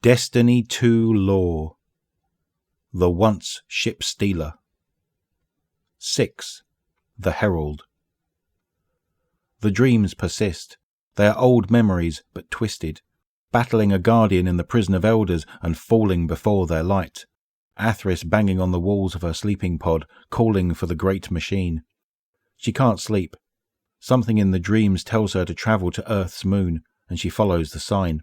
Destiny 2 Law. The Once-Shipstealer. 6. The Herald. The dreams persist. They are old memories, but twisted, battling a guardian in the prison of elders and falling before their light. Athris banging on the walls of her sleeping pod, calling for the great machine. She can't sleep. Something in the dreams tells her to travel to Earth's moon, and she follows the sign.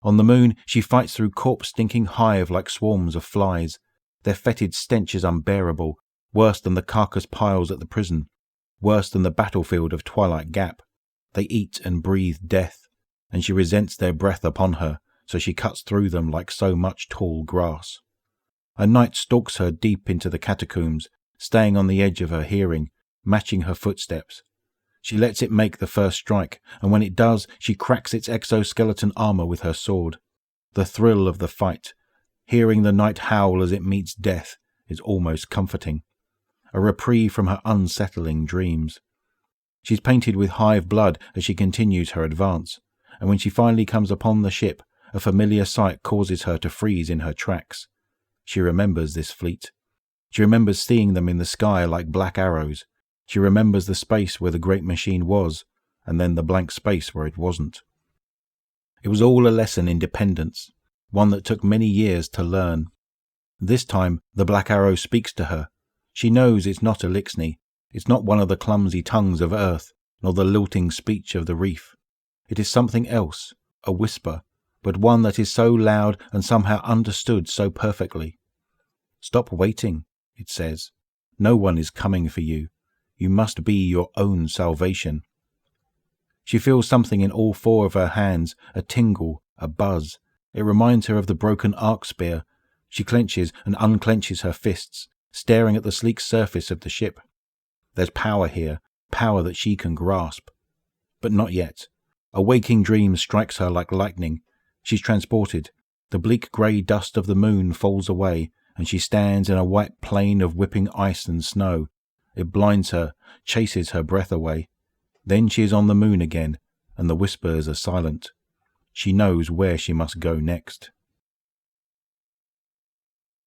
On the moon, she fights through corpse-stinking hive like swarms of flies. Their fetid stench is unbearable, worse than the carcass piles at the prison, worse than the battlefield of Twilight Gap. They eat and breathe death, and she resents their breath upon her, so she cuts through them like so much tall grass. A night stalks her deep into the catacombs, staying on the edge of her hearing, matching her footsteps. She lets it make the first strike, and when it does, she cracks its exoskeleton armor with her sword. The thrill of the fight, hearing the night howl as it meets death, is almost comforting. A reprieve from her unsettling dreams. She's painted with hive blood as she continues her advance, and when she finally comes upon the ship, a familiar sight causes her to freeze in her tracks. She remembers this fleet. She remembers seeing them in the sky like black arrows. She remembers the space where the great machine was, and then the blank space where it wasn't. It was all a lesson in dependence, one that took many years to learn. This time, the black arrow speaks to her. She knows it's not Elixni. It's not one of the clumsy tongues of Earth, nor the lilting speech of the reef. It is something else, a whisper, but one that is so loud and somehow understood so perfectly. Stop waiting, it says. No one is coming for you. You must be your own salvation. She feels something in all four of her hands, a tingle, a buzz. It reminds her of the broken arc spear. She clenches and unclenches her fists, staring at the sleek surface of the ship. There's power here, power that she can grasp. But not yet. A waking dream strikes her like lightning. She's transported. The bleak grey dust of the moon falls away, and she stands in a white plain of whipping ice and snow. It blinds her, chases her breath away. Then she is on the moon again, and the whispers are silent. She knows where she must go next.